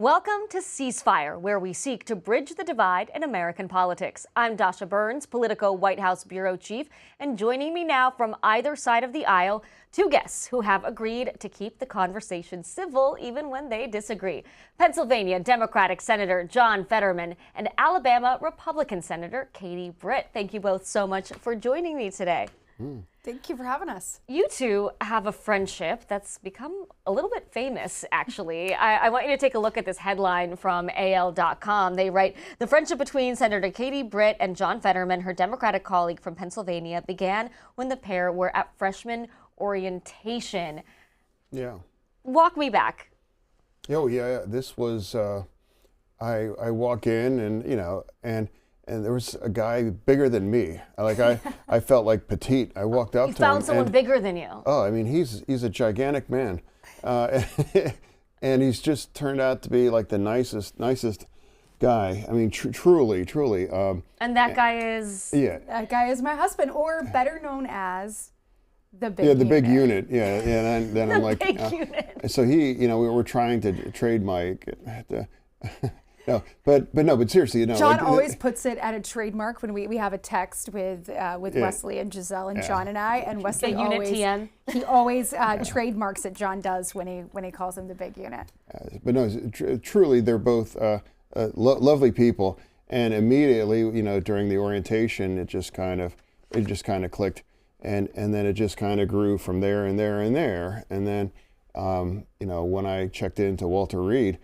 Welcome to CEASEFIRE, where we seek to bridge the divide in American politics. I'm Dasha Burns, Politico White House Bureau Chief, and joining me now from either side of the aisle, two guests who have agreed to keep the conversation civil even when they disagree. Pennsylvania Democratic Senator John Fetterman and Alabama Republican Senator Katie Britt. Thank you both so much for joining me today. Thank you for having us. You two have a friendship that's become a little bit famous, actually. I want you to take a look at this headline from AL.com. They write, the friendship between Senator Katie Britt and John Fetterman, her Democratic colleague from Pennsylvania, began when the pair were at freshman orientation. Yeah. Walk me back. Oh, yeah. This was, I walk in and there was a guy bigger than me. I felt like petite. I walked up to him. You found someone bigger than you. Oh, I mean, he's a gigantic man. And he's just turned out to be like the nicest guy. I mean, truly. And that guy is? Yeah. That guy is my husband, or better known as the big unit. unit. Big unit. Yeah. And then I'm like, big unit. So he, we were trying to trade Mike. No, but seriously, John always puts it at a trademark when we have a text with Wesley and Giselle and John and I, and Wesley always trademarks it. John does when he calls him the big unit. But no, truly, they're both lovely people, and immediately, during the orientation, it just kind of clicked, and then it just kind of grew from there and then, when I checked into Walter Reed.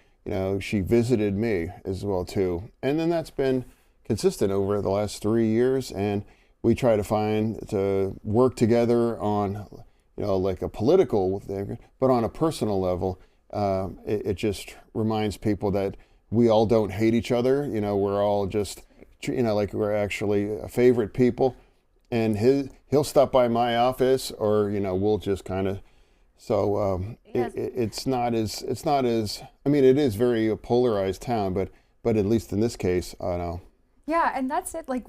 She visited me as well too, and then that's been consistent over the last 3 years. And we try to work together on, like a political thing, but on a personal level, it just reminds people that we all don't hate each other. We're all just, like we're actually favorite people. And he'll stop by my office, or we'll just kind of. So yes. It's not as I mean, it is very polarized town, but at least in this case, I know. Yeah, and that's it. Like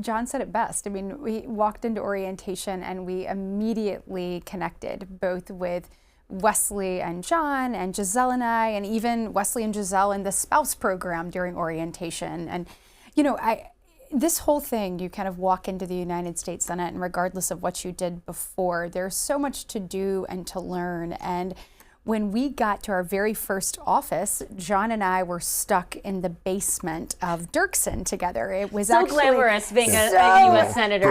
John said it best. I mean, we walked into orientation and we immediately connected, both with Wesley and John and Giselle and I, and even Wesley and Giselle in the spouse program during orientation. And this whole thing, you kind of walk into the United States Senate, and regardless of what you did before, there's so much to do and to learn. And when we got to our very first office, John and I were stuck in the basement of Dirksen together. It was so glamorous being a U.S. Senator.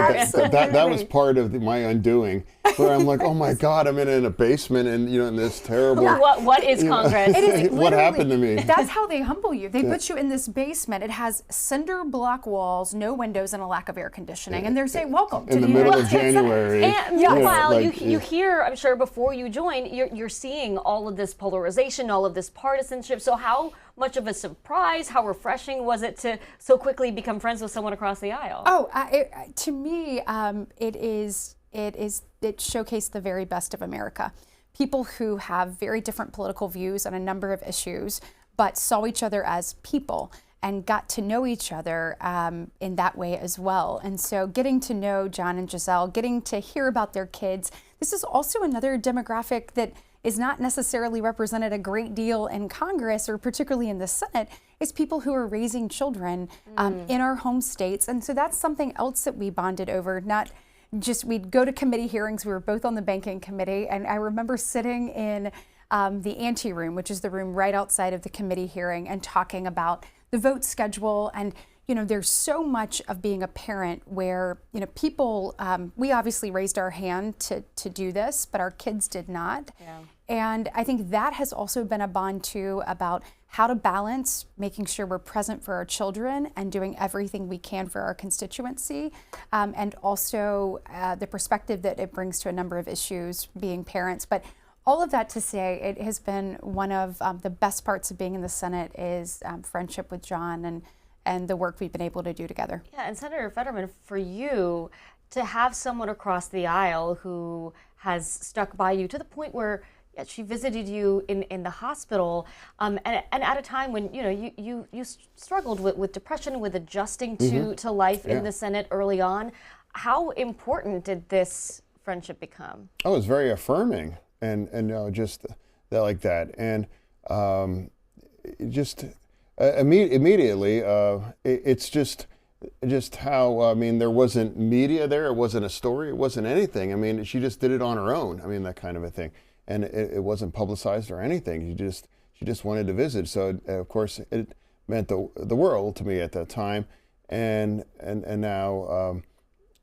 That was part of my undoing, where I'm like, oh my God, I'm in a basement, and in this terrible. What is Congress? It is what happened to me? That's how they humble you. They put you in this basement. It has cinder block walls, no windows, and a lack of air conditioning. And they're saying, welcome in the middle of January. And meanwhile, you hear, I'm sure before you join, you're seeing all of this polarization, all of this partisanship. So how much of a surprise, how refreshing was it to so quickly become friends with someone across the aisle? To me, it showcased the very best of America. People who have very different political views on a number of issues, but saw each other as people and got to know each other in that way as well. And so getting to know John and Giselle, getting to hear about their kids, this is also another demographic that is not necessarily represented a great deal in Congress, or particularly in the Senate, is people who are raising children in our home states. And so that's something else that we bonded over. Not just, we'd go to committee hearings. We were both on the banking committee, and I remember sitting in the ante room, which is the room right outside of the committee hearing, and talking about the vote schedule. And there's so much of being a parent where, people, we obviously raised our hand to do this, but our kids did not. Yeah. And I think that has also been a bond too, about how to balance making sure we're present for our children and doing everything we can for our constituency, and also the perspective that it brings to a number of issues being parents. But all of that to say, it has been one of the best parts of being in the Senate is friendship with John and the work we've been able to do together. Yeah, and Senator Fetterman, for you to have someone across the aisle who has stuck by you to the point where she visited you in the hospital, and at a time when you struggled with depression, with adjusting to life in the Senate early on. How important did this friendship become? Oh, it's very affirming, and just like that. And just immediately, it's just how, I mean, there wasn't media there, it wasn't a story, it wasn't anything. I mean, she just did it on her own. I mean, that kind of a thing. And it wasn't publicized or anything. She just wanted to visit. So of course it meant the world to me at that time. And now,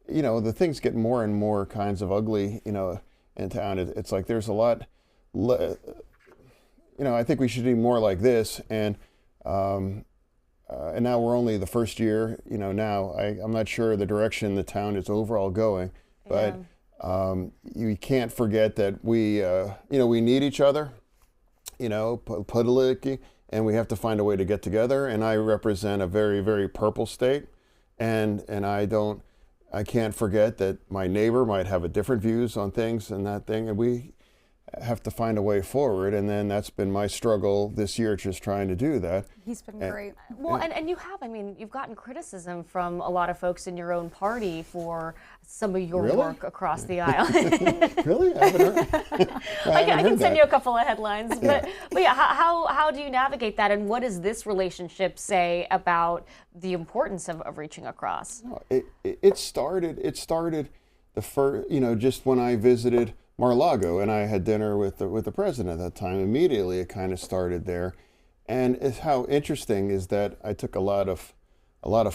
you know, the things get more and more kinds of ugly, you know, in town. It's like there's a lot, you know, I think we should do more like this. And now we're only the first year, you know, now I'm not sure the direction the town is overall going, but you can't forget that we, you know, we need each other, you know, politically, and we have to find a way to get together. And I represent a very, very purple state, and I can't forget that my neighbor might have a different views on things and that thing, and we have to find a way forward. And then that's been my struggle this year, just trying to do that. He's been great. Well, and you have, I mean, you've gotten criticism from a lot of folks in your own party for some of your work across the aisle. Really? I haven't heard. I can send you a couple of headlines. But yeah, how do you navigate that? And what does this relationship say about the importance of reaching across? It started the first, you know, just when I visited Mar-a-Lago and I had dinner with the president at that time. Immediately it kind of started there. And it's how interesting is that I took a lot of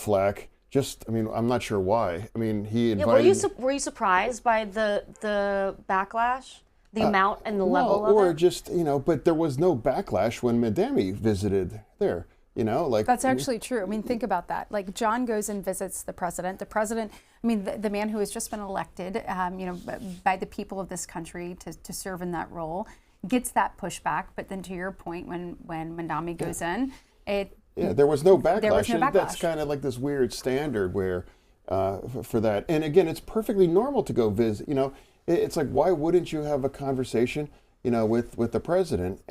flack. Just, I mean, I'm not sure why. I mean, he invited. Yeah, were you surprised by the backlash, the amount and the level of it? Or just, you know, but there was no backlash when Madame visited there. You know, like that's actually true. I mean, think about that. Like John goes and visits the president. The president, I mean, the man who has just been elected, you know, by the people of this country to serve in that role, gets that pushback. But then, to your point, when Madame goes in, there was no backlash. There was no backlash. That's kind of like this weird standard where for that. And again, it's perfectly normal to go visit. You know, it's like, why wouldn't you have a conversation, you know, with the president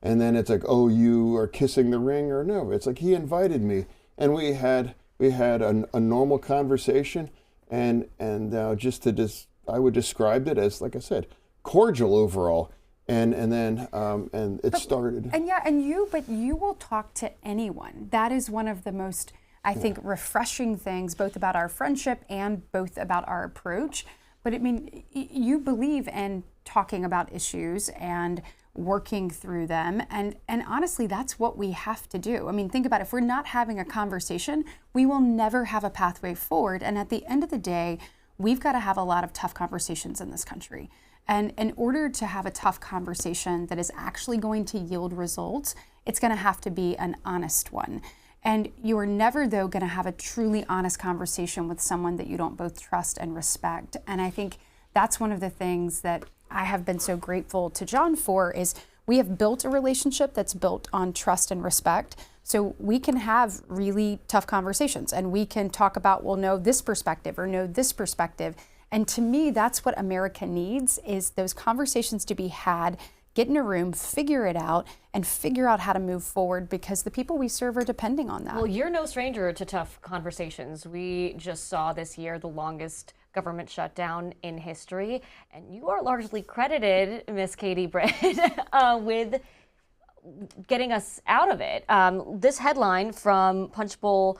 and then it's like, oh, you are kissing the ring, or no? It's like he invited me, and we had a normal conversation, and I would describe it as, like I said, cordial overall, and then it started. But you will talk to anyone. That is one of the most, I think, refreshing things, both about our friendship and both about our approach. But I mean, you believe in talking about issues and working through them, and honestly, that's what we have to do. I mean, think about it. If we're not having a conversation, we will never have a pathway forward. And at the end of the day, we've got to have a lot of tough conversations in this country. And in order to have a tough conversation that is actually going to yield results, it's going to have to be an honest one. And you are never, though, going to have a truly honest conversation with someone that you don't both trust and respect. And I think that's one of the things that I have been so grateful to John for, is we have built a relationship that's built on trust and respect. So we can have really tough conversations, and we can talk about, well, no, this perspective or no, this perspective. And to me, that's what America needs, is those conversations to be had, get in a room, figure it out, and figure out how to move forward, because the people we serve are depending on that. Well, you're no stranger to tough conversations. We just saw this year the longest government shutdown in history, and you are largely credited, Miss Katie Britt, with getting us out of it. This headline from Punchbowl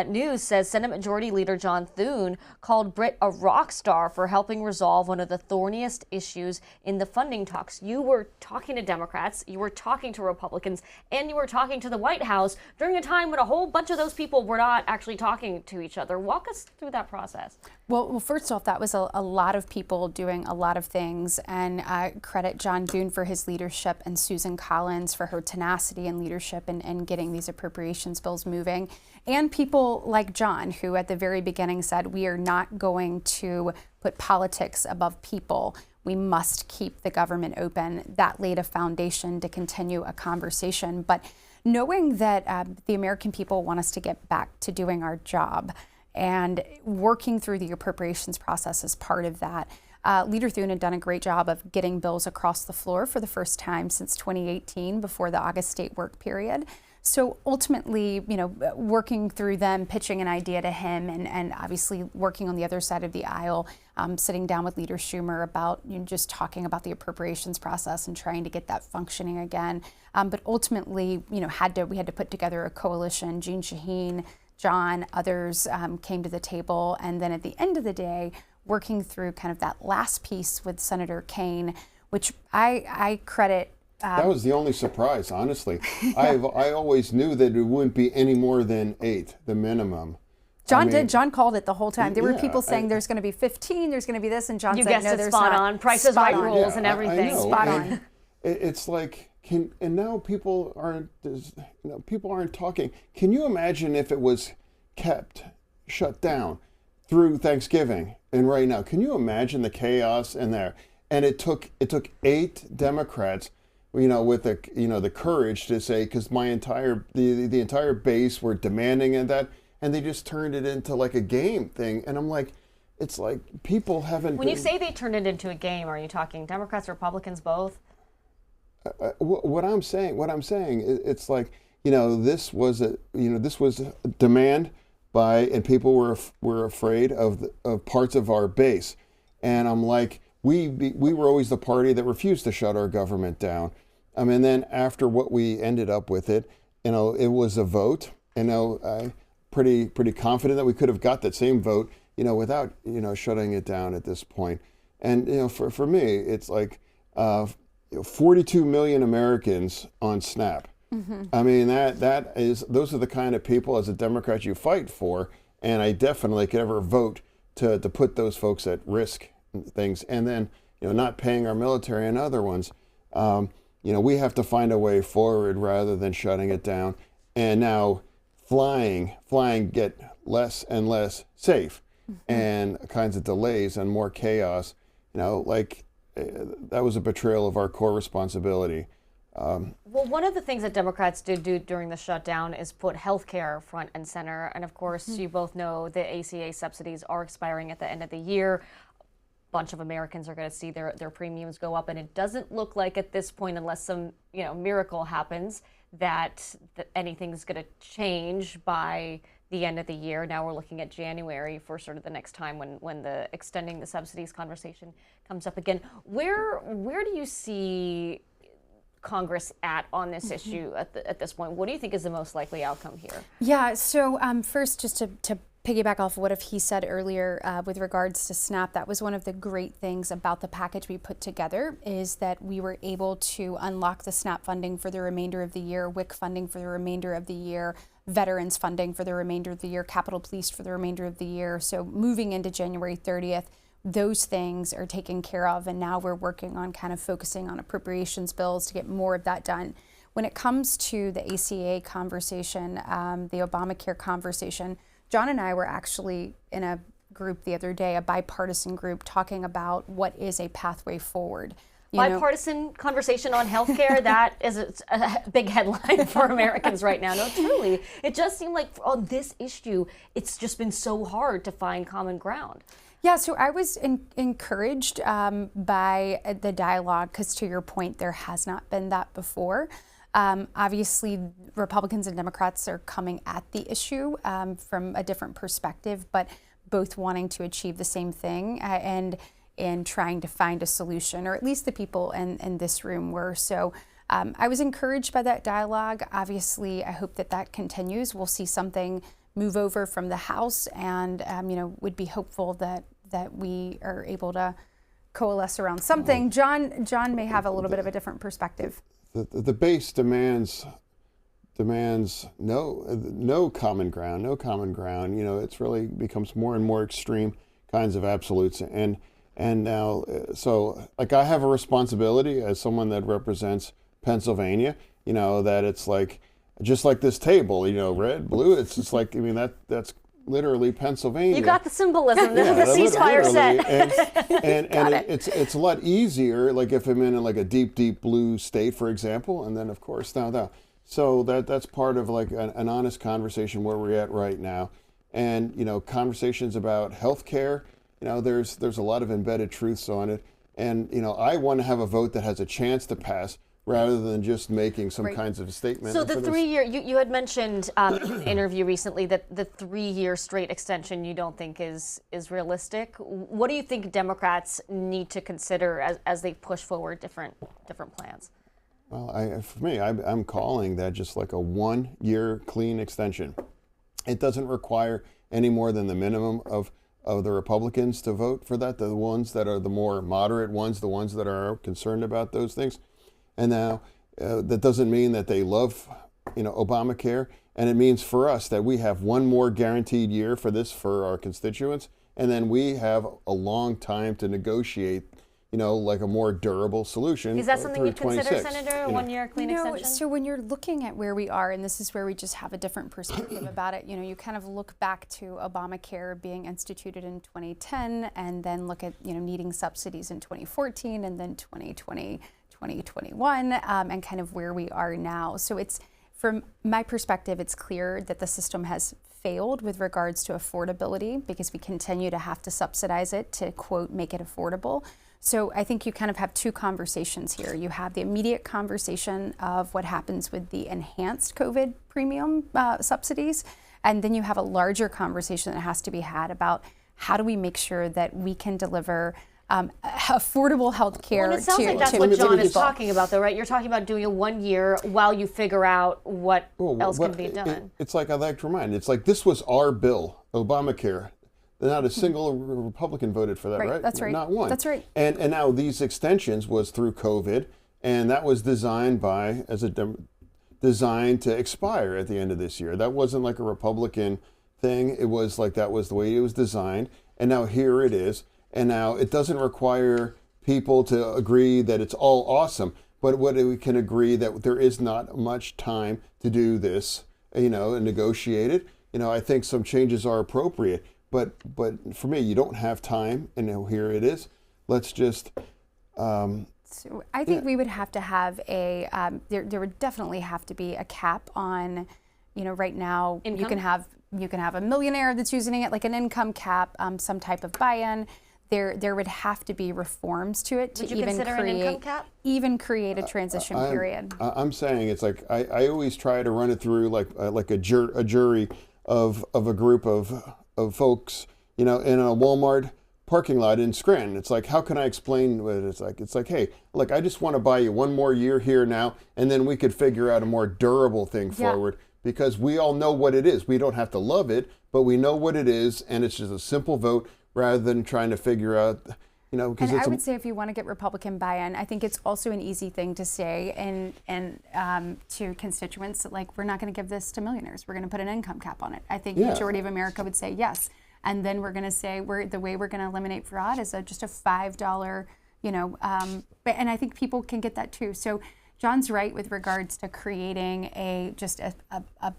News says Senate Majority Leader John Thune called Britt a rock star for helping resolve one of the thorniest issues in the funding talks. You were talking to Democrats, you were talking to Republicans, and you were talking to the White House during a time when a whole bunch of those people were not actually talking to each other. Walk us through that process. Well, first off, that was a lot of people doing a lot of things, and I credit John Thune for his leadership and Susan Collins for her tenacity and leadership in getting these appropriations bills moving, and people like John, who at the very beginning said, we are not going to put politics above people. We must keep the government open. That laid a foundation to continue a conversation. But knowing that the American people want us to get back to doing our job, and working through the appropriations process is part of that. Leader Thune had done a great job of getting bills across the floor for the first time since 2018, before the August state work period. So ultimately, working through them, pitching an idea to him, and obviously working on the other side of the aisle, sitting down with Leader Schumer about just talking about the appropriations process and trying to get that functioning again. But ultimately, we had to put together a coalition. Jeanne Shaheen, John, others came to the table, and then at the end of the day, working through kind of that last piece with Senator Kaine, which I credit. That was the only surprise, honestly. I always knew that it wouldn't be any more than 8, the minimum. John did. John called it the whole time. There were people saying there's going to be 15, there's going to be this, and John said, no, there's spot not. on. Price is Right rules and everything. I know. Spot on. It's like, and now people aren't talking. Can you imagine if it was kept shut down through Thanksgiving and right now? Can you imagine the chaos in there? And it took 8 Democrats, with the courage to say, because the entire base were demanding that, and they just turned it into like a game thing. And I'm like, it's like people haven't. When you say they turned it into a game, are you talking Democrats, Republicans, both? What I'm saying, it's like, this was a demand by, and people were afraid of parts of our base, and I'm like, we were always the party that refused to shut our government down. And then after what we ended up with it was a vote. Pretty confident that we could have got that same vote, without shutting it down at this point. And for me, it's like 42 million Americans on SNAP. Mm-hmm. I mean, those are the kind of people as a Democrat you fight for, and I definitely could ever vote to put those folks at risk and things. And then not paying our military and other ones. We have to find a way forward rather than shutting it down. And now flying get less and less safe, and kinds of delays and more chaos. That was a betrayal of our core responsibility. Well, one of the things that Democrats did do during the shutdown is put health care front and center. And of course, you both know the ACA subsidies are expiring at the end of the year. Bunch of Americans are going to see their premiums go up, and it doesn't look like at this point, unless some miracle happens, that anything's going to change by the end of the year. Now we're looking at January for sort of the next time when the extending the subsidies conversation comes up again. Where do you see Congress at on this issue at this point? What do you think is the most likely outcome here? Yeah. So first, just to piggyback off of what he said earlier with regards to SNAP, that was one of the great things about the package we put together, is that we were able to unlock the SNAP funding for the remainder of the year, WIC funding for the remainder of the year, veterans funding for the remainder of the year, Capitol Police for the remainder of the year. So moving into January 30th, those things are taken care of, and now we're working on kind of focusing on appropriations bills to get more of that done. When it comes to the ACA conversation, the Obamacare conversation, John and I were actually in a group the other day, a bipartisan group, talking about what is a pathway forward. Bipartisan conversation on healthcare, that is a big headline for Americans right now. No, truly. It just seemed like on this issue, it's just been so hard to find common ground. Yeah, so I was encouraged by the dialogue, because to your point, there has not been that before. Obviously, Republicans and Democrats are coming at the issue from a different perspective, but both wanting to achieve the same thing and trying to find a solution, or at least the people in this room were. So I was encouraged by that dialogue. Obviously, I hope that continues. We'll see something move over from the House, and would be hopeful that we are able to coalesce around something. John may have a little bit of a different perspective. The base demands no common ground. It's really becomes more and more extreme kinds of absolutes, and now so like I have a responsibility as someone that represents Pennsylvania. That it's like just like this table. Red, blue. It's just like that's literally Pennsylvania. You got the symbolism. The ceasefire set. And it's a lot easier, like if I'm in like a deep blue state, for example, and then of course now. So that's part of like an honest conversation where we're at right now, and conversations about healthcare. There's a lot of embedded truths on it, and I want to have a vote that has a chance to pass rather than just making some kinds of statement. So the 3-year, you had mentioned in an interview recently that the 3-year straight extension you don't think is realistic. What do you think Democrats need to consider as they push forward different plans? Well, for me, I'm calling that just like a 1-year clean extension. It doesn't require any more than the minimum of the Republicans to vote for that, the ones that are the more moderate ones, the ones that are concerned about those things. And now that doesn't mean that they love, Obamacare. And it means for us that we have one more guaranteed year for this for our constituents. And then we have a long time to negotiate, like a more durable solution. Is that something you'd consider, Senator, a 1-year clean extension? So when you're looking at where we are, and this is where we just have a different perspective about it, you kind of look back to Obamacare being instituted in 2010, and then look at, needing subsidies in 2014, and then 2020. 2021, and kind of where we are now. So it's, from my perspective, it's clear that the system has failed with regards to affordability because we continue to have to subsidize it to, quote, make it affordable. So I think you kind of have two conversations here. You have the immediate conversation of what happens with the enhanced COVID premium subsidies, and then you have a larger conversation that has to be had about how do we make sure that we can deliver affordable health care. Well, it sounds like that's what John is talking about, though, right? You're talking about doing a 1 year while you figure out what else can be done. It's like, I'd like to remind, it's like this was our bill, Obamacare. Not a single Republican voted for that, right? That's right. Not one. That's right. And now these extensions was through COVID, and that was designed designed to expire at the end of this year. That wasn't like a Republican thing. It was like that was the way it was designed, and now here it is. And now it doesn't require people to agree that it's all awesome, but what we can agree that there is not much time to do this, and negotiate it. I think some changes are appropriate, but for me, you don't have time, and here it is. Let's just. So I think we would have to have there would definitely have to be a cap on, right now income? you can have a millionaire that's using it like an income cap, some type of buy-in. There would have to be reforms to it to even create a transition period. I'm saying it's like I always try to run it through like a jury of a group of folks, in a Walmart parking lot in Scranton. It's like, how can I explain what it's like? It's like, hey, look, I just want to buy you one more year here now, and then we could figure out a more durable thing forward, because we all know what it is. We don't have to love it, but we know what it is, and it's just a simple vote rather than trying to figure out, because I would say if you want to get Republican buy-in, I think it's also an easy thing to say and to constituents, like, we're not going to give this to millionaires. We're going to put an income cap on it. I think the majority of America would say yes. And then we're going to say the way we're going to eliminate fraud is just a $5, and I think people can get that too. So John's right with regards to creating a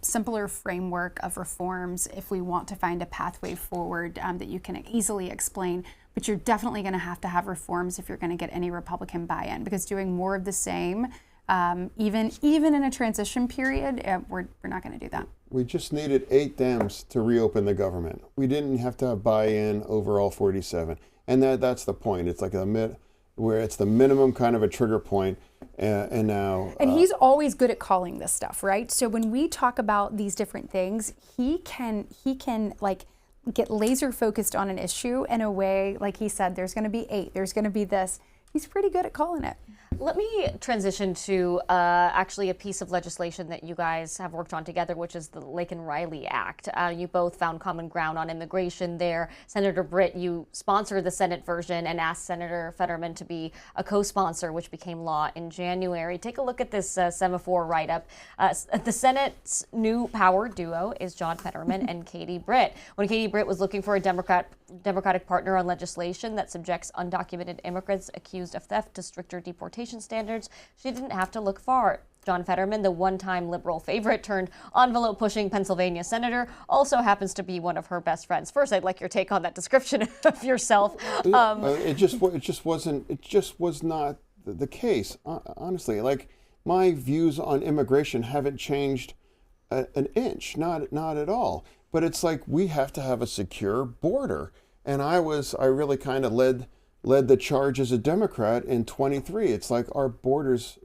simpler framework of reforms if we want to find a pathway forward that you can easily explain. But you're definitely going to have reforms if you're going to get any Republican buy-in, because doing more of the same, even in a transition period, we're not going to do that. We just needed 8 Dems to reopen the government. We didn't have to have buy-in over all 47, and that's the point. It's like where it's the minimum kind of a trigger point, and now. And he's always good at calling this stuff, right? So when we talk about these different things, he can like get laser focused on an issue in a way, like he said, there's going to be 8, there's going to be this. He's pretty good at calling it. Let me transition to actually a piece of legislation that you guys have worked on together, which is the Laken-Riley Act. You both found common ground on immigration there. Senator Britt, you sponsored the Senate version and asked Senator Fetterman to be a co-sponsor, which became law in January. Take a look at this semaphore write-up. The Senate's new power duo is John Fetterman and Katie Britt. When Katie Britt was looking for a Democratic partner on legislation that subjects undocumented immigrants accused of theft to stricter deportation standards, she didn't have to look far. John Fetterman, the one-time liberal favorite turned envelope-pushing Pennsylvania senator, also happens to be one of her best friends. First, I'd like your take on that description of yourself. It just was not the case. Honestly, like, my views on immigration haven't changed an inch, not at all. But it's like, we have to have a secure border, and I really kind of led the charge as a Democrat in 23. It's like, our borders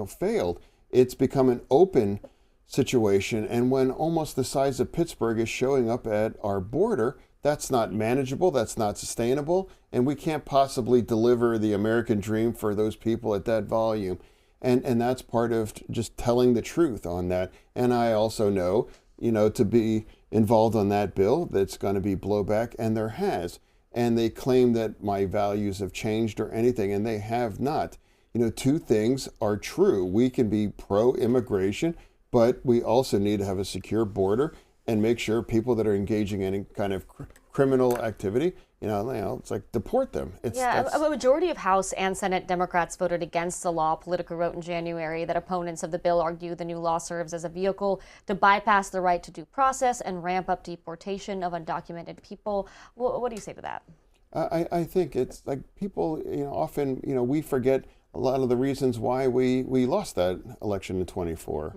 failed. It's become an open situation, and when almost the size of Pittsburgh is showing up at our border, that's not manageable, that's not sustainable, and we can't possibly deliver the American dream for those people at that volume. And that's part of just telling the truth on that. And I also know, to be involved on that bill, that's going to be blowback, and there has. And they claim that my values have changed or anything, and they have not. Two things are true. We can be pro-immigration, but we also need to have a secure border and make sure people that are engaging in any kind of criminal activity, it's like deport them. A majority of House and Senate Democrats voted against the law. Politico wrote in January that opponents of the bill argue the new law serves as a vehicle to bypass the right to due process and ramp up deportation of undocumented people. What do you say to that? I think it's like people, often, we forget a lot of the reasons why we lost that election in 24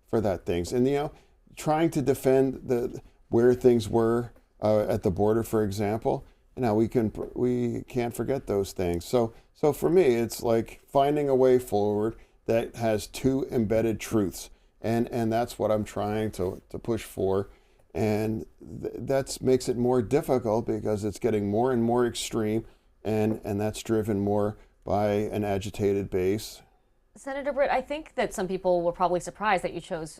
for that things. And, trying to defend where things were at the border, for example, we can't forget those things. So for me, it's like finding a way forward that has two embedded truths, and that's what I'm trying to push for, and that makes it more difficult because it's getting more and more extreme, and that's driven more by an agitated base. Senator Britt, I think that some people were probably surprised that you chose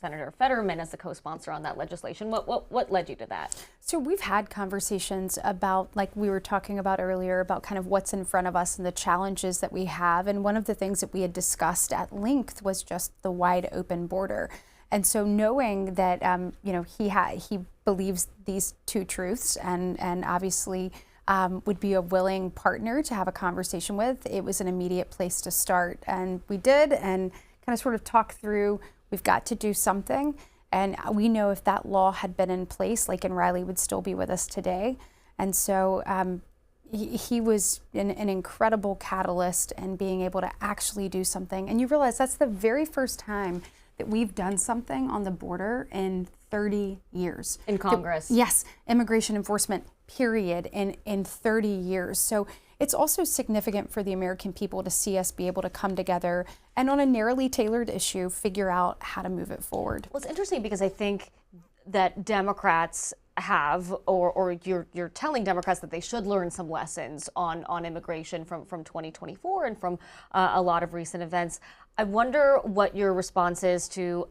Senator Fetterman as the co-sponsor on that legislation. What led you to that? So we've had conversations about, like we were talking about earlier, about kind of what's in front of us and the challenges that we have. And one of the things that we had discussed at length was just the wide open border. And so knowing that, he believes these two truths and obviously would be a willing partner to have a conversation with, it was an immediate place to start. And we did, and kind of sort of talk through, we've got to do something. And we know if that law had been in place, Laken Riley would still be with us today. And so he was an incredible catalyst in being able to actually do something. And you realize that's the very first time that we've done something on the border in 30 years. In Congress. Yes, immigration enforcement, period, in 30 years. So it's also significant for the American people to see us be able to come together and on a narrowly tailored issue, figure out how to move it forward. Well, it's interesting because I think that Democrats have, or you're telling Democrats that they should learn some lessons on immigration from 2024 and from a lot of recent events. I wonder what your response is to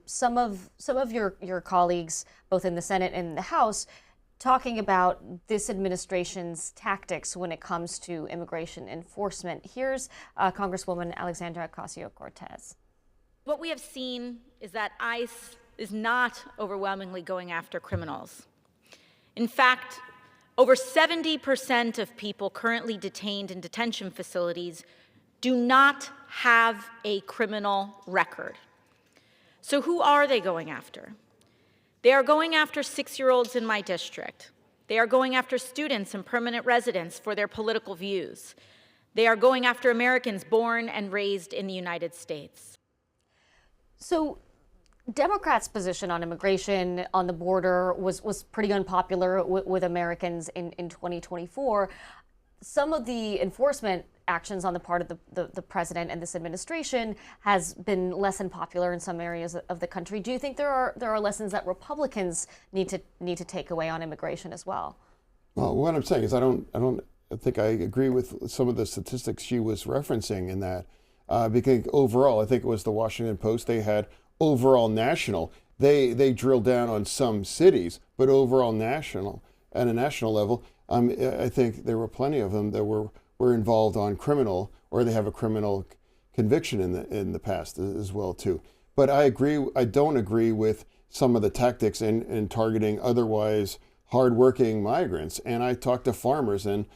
some of your colleagues, both in the Senate and the House, talking about this administration's tactics when it comes to immigration enforcement. Here's Congresswoman Alexandria Ocasio-Cortez. What we have seen is that ICE is not overwhelmingly going after criminals. In fact, over 70% of people currently detained in detention facilities do not have a criminal record. So who are they going after? They are going after 6-year-olds in my district. They are going after students and permanent residents for their political views. They are going after Americans born and raised in the United States. So Democrats' position on immigration on the border was pretty unpopular with Americans in 2024. Some of the enforcement actions on the part of the president and this administration has been less than popular in some areas of the country. Do you think there are lessons that Republicans need to take away on immigration as well? Well, what I'm saying is I don't think I agree with some of the statistics she was referencing in that, because overall, I think it was the Washington Post, they had overall national. They drilled down on some cities, but overall national, at a national level, I think there were plenty of them that were involved on criminal, or they have a criminal conviction in the past as well too. But I don't agree with some of the tactics in targeting otherwise hardworking migrants. And I talk to farmers, and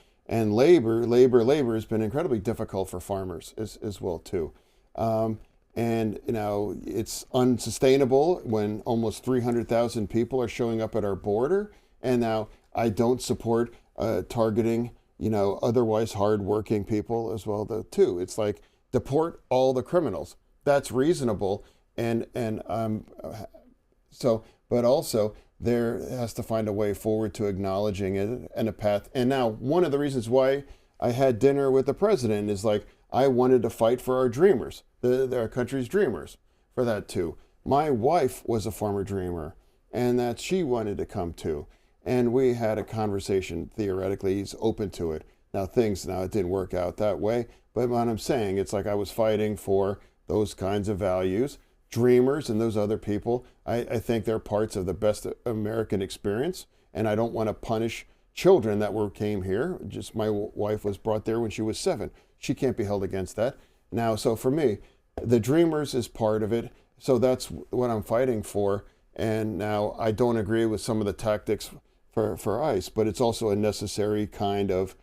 labor has been incredibly difficult for farmers as well too. And it's unsustainable when almost 300,000 people are showing up at our border. And now I don't support targeting otherwise hardworking people as well too. It's like deport all the criminals. That's reasonable, but also there has to find a way forward to acknowledging it and a path. And now one of the reasons why I had dinner with the president is like I wanted to fight for our dreamers, our country's dreamers for that too. My wife was a former dreamer, and that she wanted to come too. And we had a conversation. Theoretically, he's open to it. Now it didn't work out that way, but what I'm saying, it's like I was fighting for those kinds of values. Dreamers and those other people, I think they're parts of the best American experience, and I don't want to punish children that came here. Just my wife was brought there when she was 7. She can't be held against that. Now, so for me, the dreamers is part of it. So that's what I'm fighting for. And now I don't agree with some of the tactics for ICE, but it's also a necessary kind of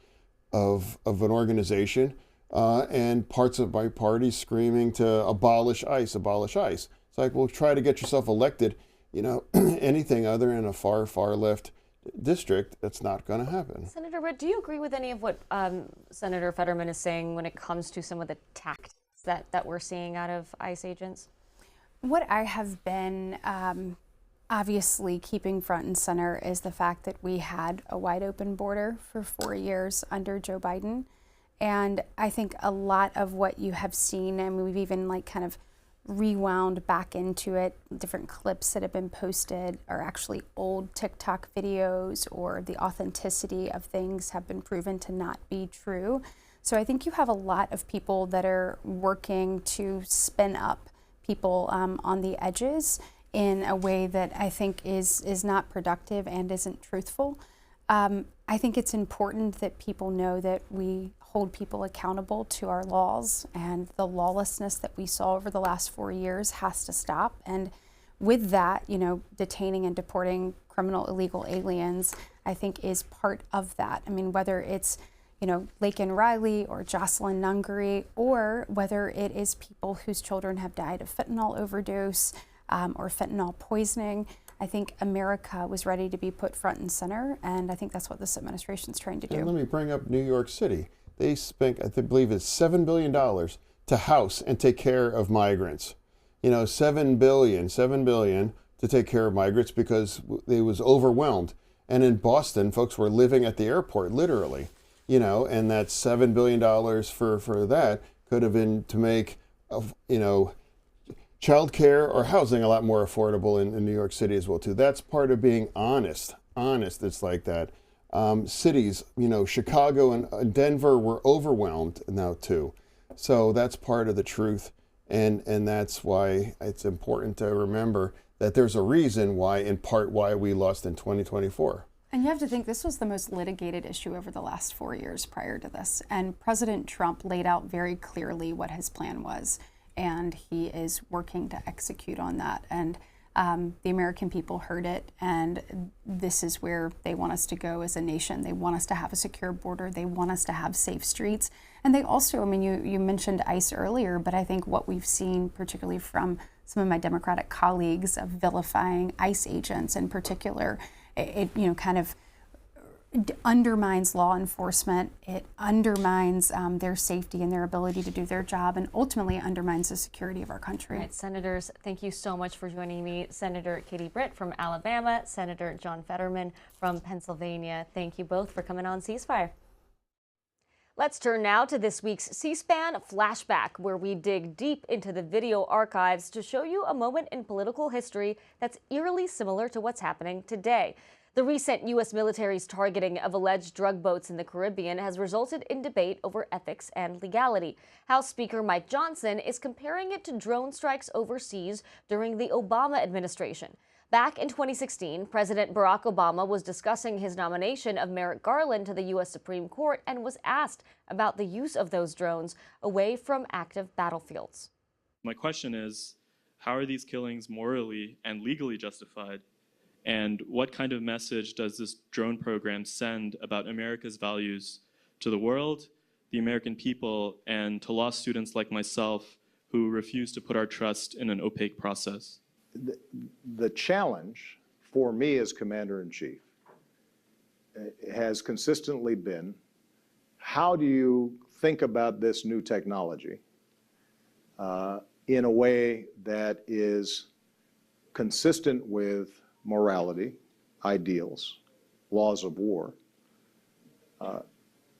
an organization. And parts of my party screaming to abolish ICE, abolish ICE. It's like, well, try to get yourself elected. Anything other than a far, far left district, that's not going to happen. Senator Britt, do you agree with any of what Senator Fetterman is saying when it comes to some of the tactics that we're seeing out of ICE agents? What I have been obviously keeping front and center is the fact that we had a wide open border for 4 years under Joe Biden. And I think a lot of what you have seen, and we've even kind of rewound back into it, different clips that have been posted are actually old TikTok videos, or the authenticity of things have been proven to not be true. So I think you have a lot of people that are working to spin up people on the edges in a way that I think is not productive and isn't truthful. I think it's important that people know that we hold people accountable to our laws, and the lawlessness that we saw over the last 4 years has to stop. And with that, detaining and deporting criminal illegal aliens, I think is part of that. I mean, whether it's, Laken Riley or Jocelyn Nungary, or whether it is people whose children have died of fentanyl overdose or fentanyl poisoning, I think America was ready to be put front and center, and I think that's what this administration is trying to do. And let me bring up New York City. They spent, I believe it's $7 billion to house and take care of migrants. $7 billion to take care of migrants because it was overwhelmed. And in Boston, folks were living at the airport, literally. And that $7 billion for that could have been to make, childcare or housing a lot more affordable in New York City as well too. That's part of being honest. It's like that. Cities, Chicago and Denver were overwhelmed now too. So that's part of the truth. And that's why it's important to remember that there's a reason why, in part, why we lost in 2024. And you have to think this was the most litigated issue over the last 4 years prior to this. And President Trump laid out very clearly what his plan was, and he is working to execute on that. And the American people heard it, and this is where they want us to go as a nation. They want us to have a secure border. They want us to have safe streets. And they also, you mentioned ICE earlier, but I think what we've seen, particularly from some of my Democratic colleagues, of vilifying ICE agents in particular, it kind of undermines law enforcement. It undermines their safety and their ability to do their job, and ultimately undermines the security of our country. All right, Senators, thank you so much for joining me. Senator Katie Britt from Alabama, Senator John Fetterman from Pennsylvania. Thank you both for coming on Ceasefire. Let's turn now to this week's C-SPAN Flashback, where we dig deep into the video archives to show you a moment in political history that's eerily similar to what's happening today. The recent U.S. military's targeting of alleged drug boats in the Caribbean has resulted in debate over ethics and legality. House Speaker Mike Johnson is comparing it to drone strikes overseas during the Obama administration. Back in 2016, President Barack Obama was discussing his nomination of Merrick Garland to the U.S. Supreme Court and was asked about the use of those drones away from active battlefields. My question is, how are these killings morally and legally justified? And what kind of message does this drone program send about America's values to the world, the American people, and to law students like myself who refuse to put our trust in an opaque process? The challenge for me as Commander-in-Chief has consistently been, how do you think about this new technology in a way that is consistent with morality, ideals, laws of war,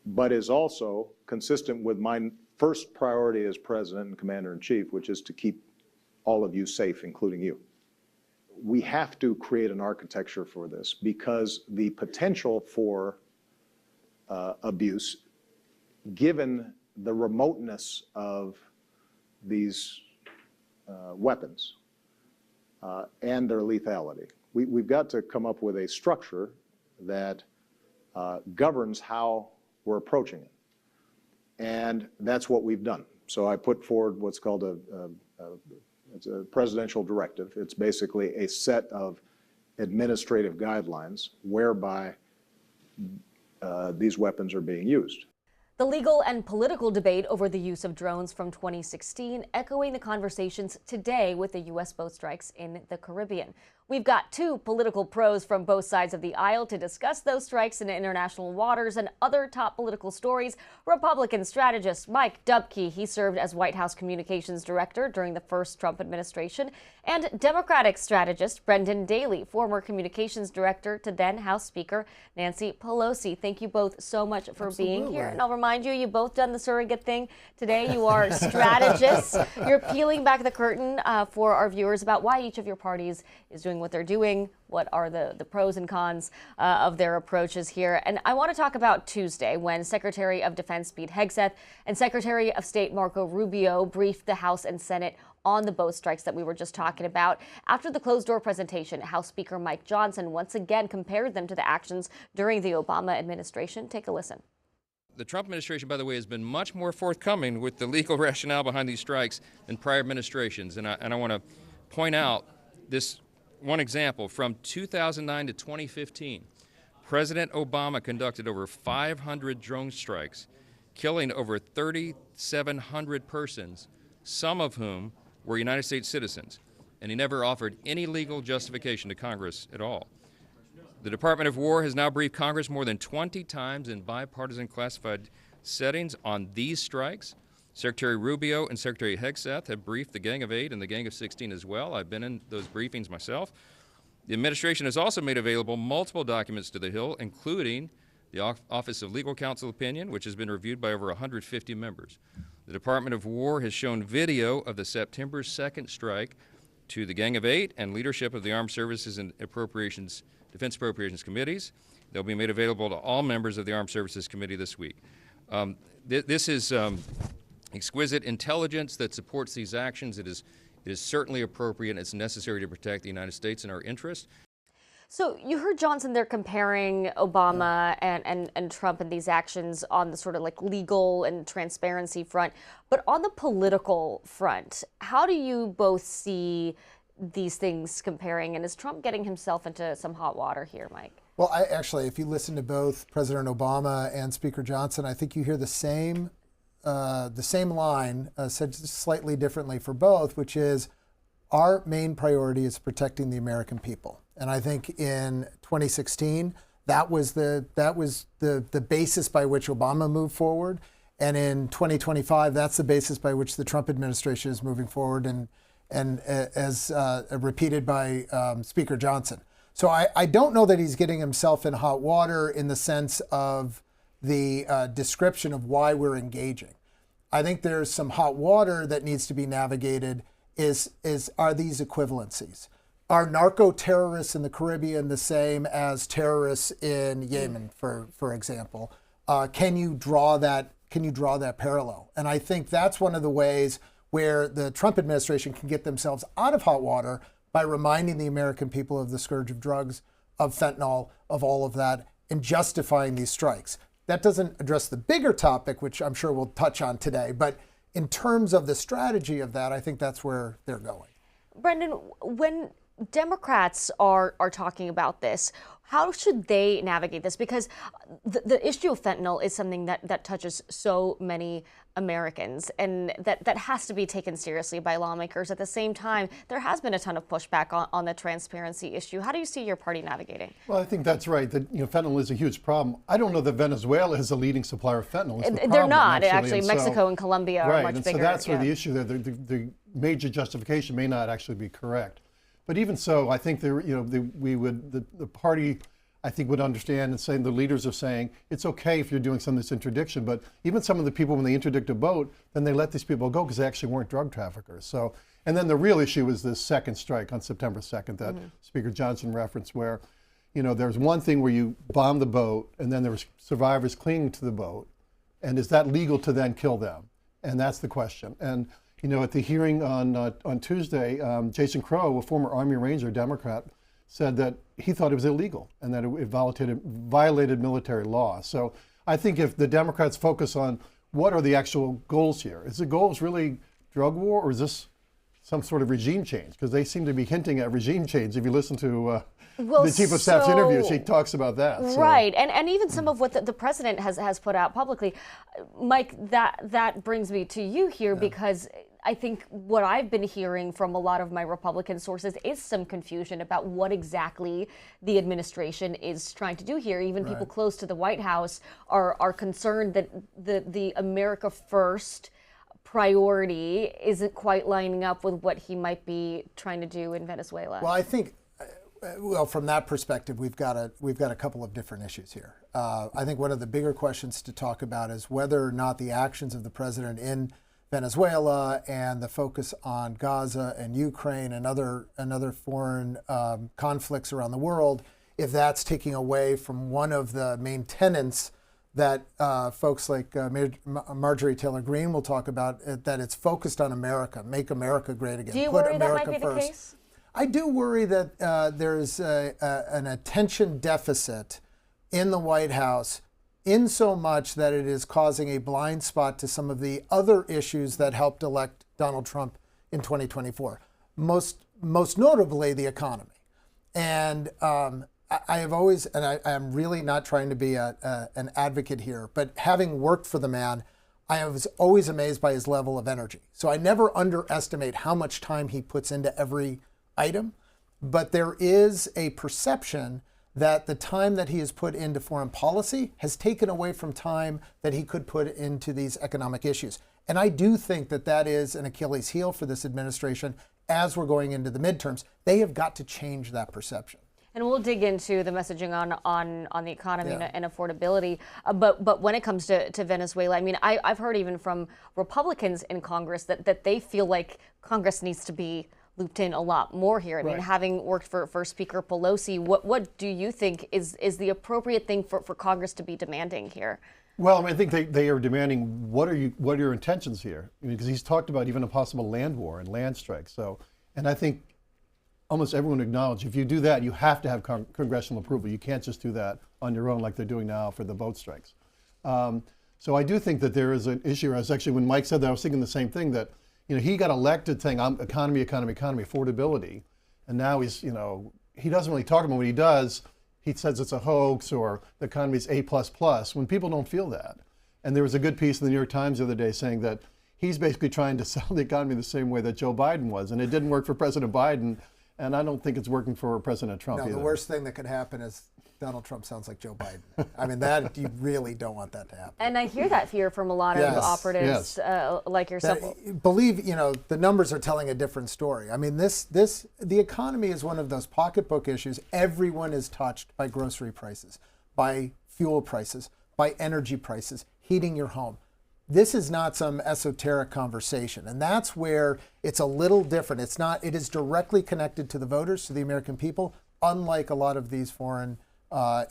but is also consistent with my first priority as President and Commander-in-Chief, which is to keep all of you safe, including you. We have to create an architecture for this because the potential for abuse, given the remoteness of these weapons and their lethality, we've got to come up with a structure that governs how we're approaching it. And that's what we've done. So I put forward what's called it's a presidential directive. It's basically a set of administrative guidelines whereby these weapons are being used. The legal and political debate over the use of drones from 2016 echoing the conversations today with the U.S. boat strikes in the Caribbean. We've got two political pros from both sides of the aisle to discuss those strikes in international waters and other top political stories. Republican strategist Mike Dubke, he served as White House Communications Director during the first Trump administration, and Democratic strategist Brendan Daly, former Communications Director to then House Speaker Nancy Pelosi. Thank you both so much for being here. And I'll remind you, you've both done the surrogate thing. Today you are strategists. You're peeling back the curtain for our viewers about why each of your parties is doing what they're doing, what are the pros and cons of their approaches here. And I want to talk about Tuesday when Secretary of Defense Pete Hegseth and Secretary of State Marco Rubio briefed the House and Senate on the boat strikes that we were just talking about. After the closed-door presentation, House Speaker Mike Johnson once again compared them to the actions during the Obama administration. Take a listen. The Trump administration, by the way, has been much more forthcoming with the legal rationale behind these strikes than prior administrations. And I want to point out this one example. From 2009 to 2015, President Obama conducted over 500 drone strikes, killing over 3,700 persons, some of whom were United States citizens, and he never offered any legal justification to Congress at all. The Department of War has now briefed Congress more than 20 times in bipartisan classified settings on these strikes. Secretary Rubio and Secretary Hegseth have briefed the Gang of 8 and the Gang of 16 as well. I've been in those briefings myself. The administration has also made available multiple documents to the Hill, including the Office of Legal Counsel opinion, which has been reviewed by over 150 members. The Department of War has shown video of the September 2nd strike to the Gang of 8 and leadership of the Armed Services and Defense Appropriations Committees. They'll be made available to all members of the Armed Services Committee this week. This is exquisite intelligence that supports these actions. It is certainly appropriate and it's necessary to protect the United States and our interests. So you heard Johnson there comparing Obama and Trump and these actions on the sort of like legal and transparency front. But on the political front, how do you both see these things comparing? And is Trump getting himself into some hot water here, Mike? Well, if you listen to both President Obama and Speaker Johnson, I think you hear the same line said slightly differently for both, which is our main priority is protecting the American people. And I think in 2016, that was the basis by which Obama moved forward. And in 2025, that's the basis by which the Trump administration is moving forward, and as repeated by Speaker Johnson. So I don't know that he's getting himself in hot water in the sense of the description of why we're engaging. I think there's some hot water that needs to be navigated. Are these equivalencies? Are narco-terrorists in the Caribbean the same as terrorists in Yemen, for example? Can you draw that parallel? And I think that's one of the ways where the Trump administration can get themselves out of hot water by reminding the American people of the scourge of drugs, of fentanyl, of all of that, and justifying these strikes. That doesn't address the bigger topic, which I'm sure we'll touch on today, but in terms of the strategy of that, I think that's where they're going. Brendan, when Democrats are talking about this, how should they navigate this? Because the issue of fentanyl is something that touches so many Americans, and that has to be taken seriously by lawmakers. At the same time, there has been a ton of pushback on the transparency issue. How do you see your party navigating? Well, I think that's right. That fentanyl is a huge problem. I don't know that Venezuela is a leading supplier of fentanyl. They're not actually. Mexico and Colombia are much bigger. So that's where the issue there. The major justification may not actually be correct. But even so, I think the party I think would understand and saying the leaders are saying it's okay if you're doing some of this interdiction, but even some of the people when they interdict a boat, then they let these people go because they actually weren't drug traffickers. So, and then the real issue was this second strike on September 2nd that Speaker Johnson referenced, where, you know, there's one thing where you bomb the boat and then there was survivors clinging to the boat, and is that legal to then kill them? And that's the question. And you know, at the hearing on Tuesday, Jason Crow, a former Army Ranger Democrat, said that he thought it was illegal and that it violated military law. So I think if the Democrats focus on what are the actual goals here, is the goals really drug war, or is this some sort of regime change? Because they seem to be hinting at regime change. If you listen to the chief of staff's interviews, he talks about that. Right, and even some of what the president has put out publicly. Mike, that brings me to you here, because I think what I've been hearing from a lot of my Republican sources is some confusion about what exactly the administration is trying to do here. Even people close to the White House are concerned that the America First priority isn't quite lining up with what he might be trying to do in Venezuela. Well, I think, from that perspective, we've got a couple of different issues here. I think one of the bigger questions to talk about is whether or not the actions of the president in Venezuela and the focus on Gaza and Ukraine and other foreign conflicts around the world, if that's taking away from one of the main tenets that folks like Marjorie Taylor Greene will talk about, that it's focused on America, make America great again. Do you put worry America that might be first. the case? I do worry that there's an attention deficit in the White House, in so much that it is causing a blind spot to some of the other issues that helped elect Donald Trump in 2024. Most notably, the economy. And I have always, and I am really not trying to be an advocate here, but having worked for the man, I was always amazed by his level of energy. So I never underestimate how much time he puts into every item, but there is a perception that the time that he has put into foreign policy has taken away from time that he could put into these economic issues. And I do think that that is an Achilles heel for this administration as we're going into the midterms. They have got to change that perception. And we'll dig into the messaging on the economy and affordability. But when it comes to Venezuela, I mean, I've heard even from Republicans in Congress that they feel like Congress needs to be looped in a lot more here. I mean, having worked for Speaker Pelosi, what do you think is the appropriate thing for Congress to be demanding here? Well, I think they are demanding what are your intentions here? I mean, because he's talked about even a possible land war and land strikes. So, and I think almost everyone acknowledges if you do that, you have to have congressional approval. You can't just do that on your own like they're doing now for the boat strikes. So I do think that there is an issue. I was actually, when Mike said that, I was thinking the same thing, that he got elected saying, I'm economy, affordability. And now he's, he doesn't really talk about what he does. He says it's a hoax or the economy is A++, when people don't feel that. And there was a good piece in the New York Times the other day saying that he's basically trying to sell the economy the same way that Joe Biden was. And it didn't work for President Biden. And I don't think it's working for President Trump either. The worst thing that could happen is Donald Trump sounds like Joe Biden. I mean, that you really don't want that to happen. And I hear that fear from a lot of operatives like yourself. Believe, the numbers are telling a different story. I mean, the economy is one of those pocketbook issues. Everyone is touched by grocery prices, by fuel prices, by energy prices, heating your home. This is not some esoteric conversation. And that's where it's a little different. It is directly connected to the voters, to the American people, unlike a lot of these foreign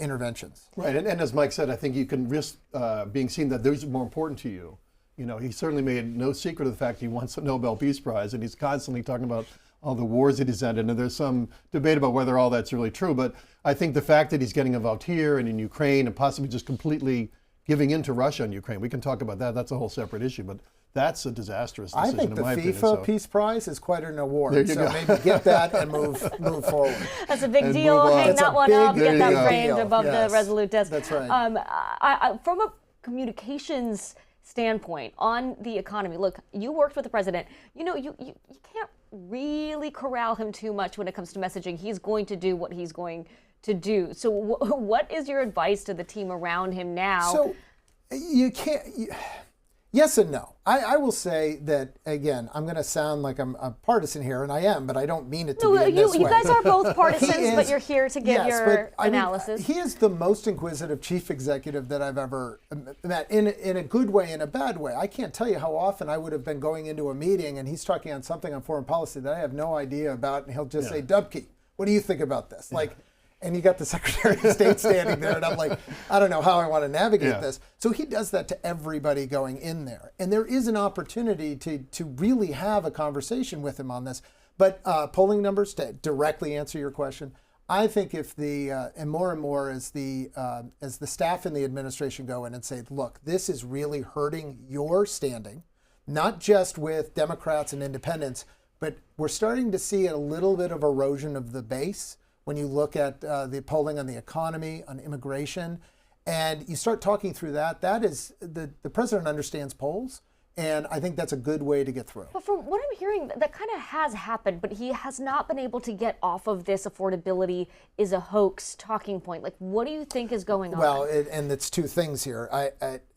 interventions. Right, and as Mike said, I think you can risk being seen that those are more important to you. He certainly made no secret of the fact he wants a Nobel Peace Prize, and he's constantly talking about all the wars that he's ended, and there's some debate about whether all that's really true. But I think the fact that he's getting involved here and in Ukraine and possibly just completely giving in to Russia and Ukraine, we can talk about that. That's a whole separate issue, but that's a disastrous decision, I think the in my FIFA opinion, Peace Prize is quite an award. There you so go. maybe get that and move forward. That's a big And deal. move on. Hang That's that a one up, big get that deal. framed above Yes. the Resolute desk. That's right. From a communications standpoint on the economy, look, you worked with the president. You can't really corral him too much when it comes to messaging. He's going to do what he's going to do. So what is your advice to the team around him now? So you can't. Yes and no. I will say that, again, I'm going to sound like I'm partisan here, and I am, but I don't mean it to be in this way. You guys are both partisans, but you're here to give your analysis. He is the most inquisitive chief executive that I've ever met, in a good way and a bad way. I can't tell you how often I would have been going into a meeting and he's talking on something on foreign policy that I have no idea about, and he'll just say, Dubke, what do you think about this? And you got the Secretary of State standing there, and I'm like, I don't know how I want to navigate this. So he does that to everybody going in there. And there is an opportunity to really have a conversation with him on this. But polling numbers, to directly answer your question, I think if and more as the staff in the administration go in and say, look, this is really hurting your standing, not just with Democrats and independents, but we're starting to see a little bit of erosion of the base. When you look at the polling on the economy, on immigration, and you start talking through that, that is, the president understands polls, and I think that's a good way to get through. But from what I'm hearing, that kind of has happened, but he has not been able to get off of this affordability is a hoax talking point. Like, what do you think is going on? Well, and it's two things here.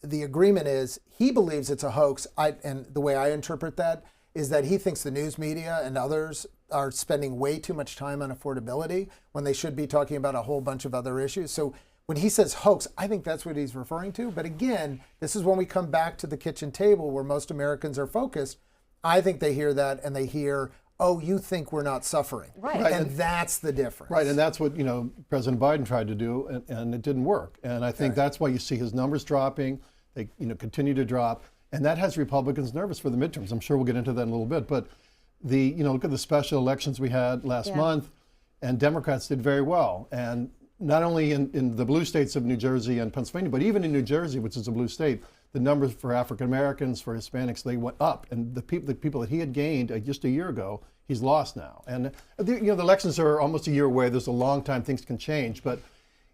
The agreement is he believes it's a hoax, and the way I interpret that is that he thinks the news media and others are spending way too much time on affordability when they should be talking about a whole bunch of other issues. So when he says hoax, I think that's what he's referring to. But again, this is when we come back to the kitchen table where most Americans are focused. I think they hear that and they hear, oh, you think we're not suffering. Right. And that's the difference. Right, and that's what President Biden tried to do, and it didn't work. And I think that's why you see his numbers dropping. They continue to drop. And that has Republicans nervous for the midterms. I'm sure we'll get into that in a little bit. But look at the special elections we had last month, and Democrats did very well. And not only in the blue states of New Jersey and Pennsylvania, but even in New Jersey, which is a blue state, the numbers for African Americans, for Hispanics, they went up. And the people that he had gained just a year ago, he's lost now. And the elections are almost a year away. There's a long time things can change. But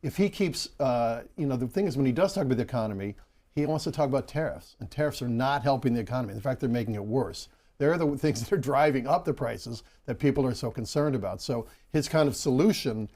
if he keeps, the thing is, when he does talk about the economy, he wants to talk about tariffs, and tariffs are not helping the economy. In fact, they're making it worse. They're the things that are driving up the prices that people are so concerned about. So his kind of solution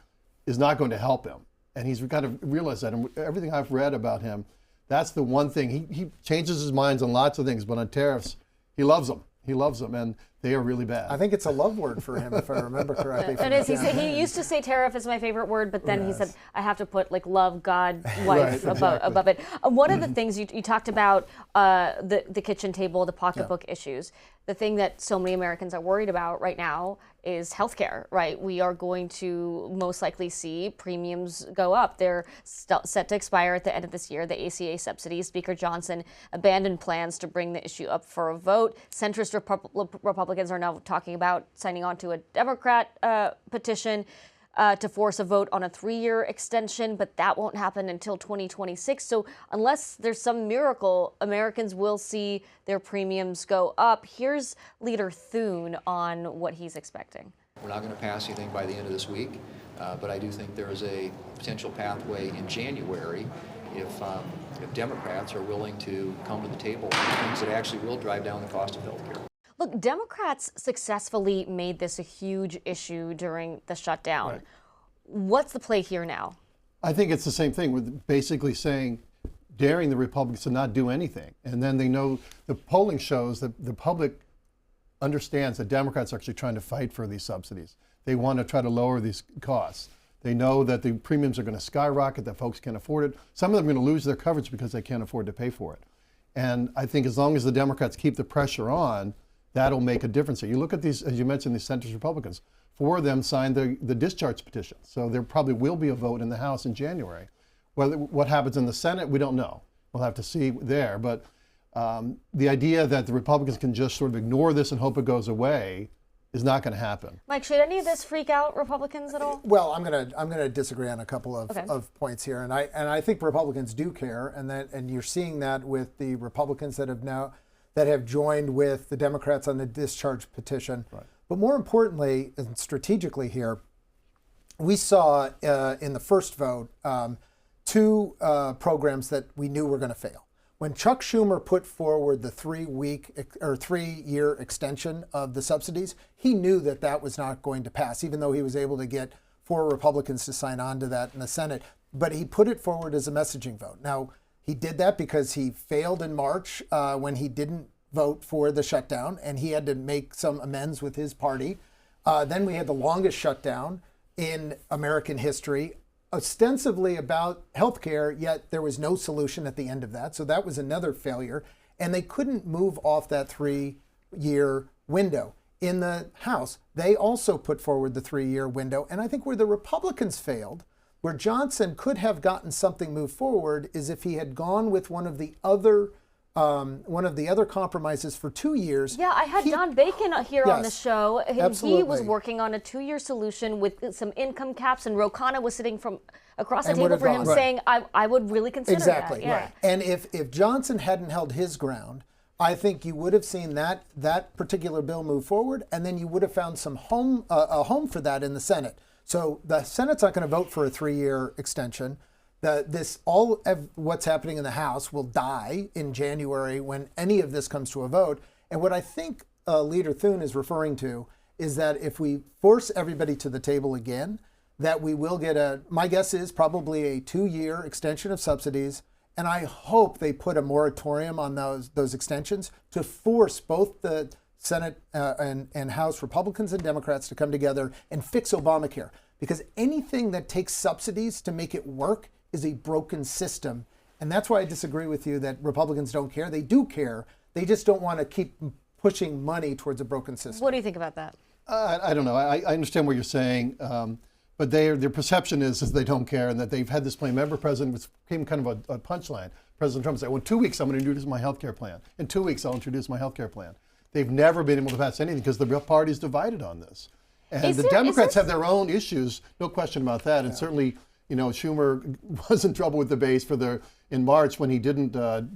is not going to help him. And he's got to realize that. And everything I've read about him, that's the one thing. He changes his minds on lots of things, but on tariffs, he loves them. He loves them, and they are really bad. I think it's a love word for him, if I remember correctly. It is. He used to say tariff is my favorite word, but then he said, I have to put love, God, wife above it. One of the things you talked about, the kitchen table, the pocketbook issues. The thing that so many Americans are worried about right now is healthcare, right? We are going to most likely see premiums go up. They're set to expire at the end of this year, the ACA subsidies. Speaker Johnson abandoned plans to bring the issue up for a vote. Centrist Republicans are now talking about signing on to a Democrat petition to force a vote on a 3-year extension, but that won't happen until 2026. So unless there's some miracle, Americans will see their premiums go up. Here's Leader Thune on what he's expecting. We're not going to pass anything by the end of this week, but I do think there is a potential pathway in January if Democrats are willing to come to the table with things that actually will drive down the cost of health care. Look, Democrats successfully made this a huge issue during the shutdown. Right. What's the play here now? I think it's the same thing with basically daring the Republicans to not do anything. And then they know, the polling shows that the public understands that Democrats are actually trying to fight for these subsidies. They want to try to lower these costs. They know that the premiums are going to skyrocket, that folks can't afford it. Some of them are going to lose their coverage because they can't afford to pay for it. And I think as long as the Democrats keep the pressure on, that'll make a difference. You look at these, as you mentioned, these centrist Republicans. 4 of them signed the discharge petition. So there probably will be a vote in the House in January. What happens in the Senate, we don't know. We'll have to see there. But the idea that the Republicans can just sort of ignore this and hope it goes away is not going to happen. Mike, should any of this freak out Republicans at all? Well, I'm gonna disagree on a couple of points here, and I think Republicans do care, and you're seeing that with the Republicans that have joined with the Democrats on the discharge petition. Right. But more importantly, and strategically here, we saw in the first vote 2 programs that we knew were going to fail. When Chuck Schumer put forward the 3-year extension of the subsidies, he knew that was not going to pass, even though he was able to get 4 Republicans to sign on to that in the Senate. But he put it forward as a messaging vote. Now, He did that because he failed in March when he didn't vote for the shutdown, and he had to make some amends with his party. Then we had the longest shutdown in American history, ostensibly about healthcare, yet there was no solution at the end of that. So that was another failure. And they couldn't move off that 3-year window. In the House, they also put forward the 3-year window. And I think where the Republicans failed, where Johnson could have gotten something moved forward, is if he had gone with one of the other compromises for 2 years. Yeah, I had Don Bacon here on the show. And absolutely. He was working on a 2-year solution with some income caps, and Ro Khanna was sitting from across the table for him saying, I would really consider exactly. that. Yeah. Right. And if Johnson hadn't held his ground, I think you would have seen that particular bill move forward, and then you would have found a home for that in the Senate. So the Senate's not going to vote for a 3-year extension. What's happening in the House will die in January when any of this comes to a vote. And what I think Leader Thune is referring to is that if we force everybody to the table again, that we will get my guess is probably a 2-year extension of subsidies. And I hope they put a moratorium on those extensions to force both the Senate and House Republicans and Democrats to come together and fix Obamacare. Because anything that takes subsidies to make it work is a broken system. And that's why I disagree with you that Republicans don't care. They do care. They just don't want to keep pushing money towards a broken system. What do you think about that? I don't know. I understand what you're saying. But their perception is they don't care, and that they've had this plan. Remember, President became kind of a punchline. President Trump said, well, in 2 weeks, I'm going to introduce my health care plan. In 2 weeks, I'll introduce my health care plan. They've never been able to pass anything because the party's divided on this. And the Democrats have their own issues, no question about that. And certainly, Schumer was in trouble with the base in March when he didn't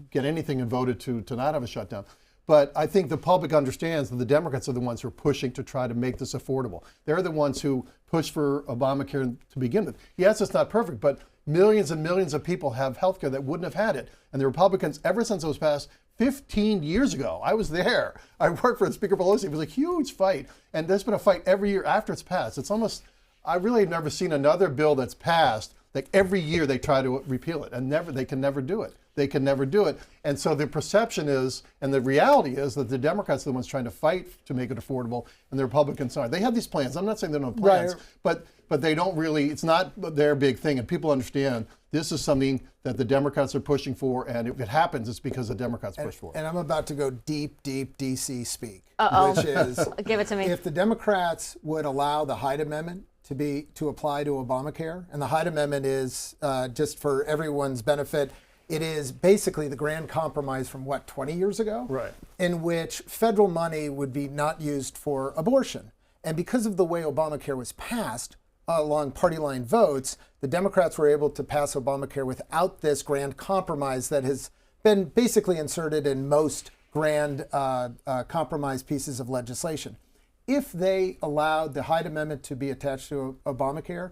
get anything and voted to not have a shutdown. But I think the public understands that the Democrats are the ones who are pushing to try to make this affordable. They're the ones who push for Obamacare to begin with. Yes, it's not perfect, but millions and millions of people have health care that wouldn't have had it. And the Republicans, ever since it was passed 15 years ago, I was there. I worked for Speaker Pelosi. It was a huge fight. And there's been a fight every year after it's passed. It's almost, I really have never seen another bill that's passed, like every year they try to repeal it, and they can never do it. They can never do it. And so the perception is, and the reality is, that the Democrats are the ones trying to fight to make it affordable, and the Republicans aren't. They have these plans. I'm not saying they don't have plans, but they don't really, it's not their big thing. And people understand this is something that the Democrats are pushing for, and if it happens, it's because the Democrats push for it. And I'm about to go deep DC speak, which is, give it to me. If the Democrats would allow the Hyde Amendment to apply to Obamacare, and the Hyde Amendment is, just for everyone's benefit, it is basically the grand compromise from 20 years ago? Right. In which federal money would be not used for abortion. And because of the way Obamacare was passed along party line votes, the Democrats were able to pass Obamacare without this grand compromise that has been basically inserted in most grand compromise pieces of legislation. If they allowed the Hyde Amendment to be attached to Obamacare,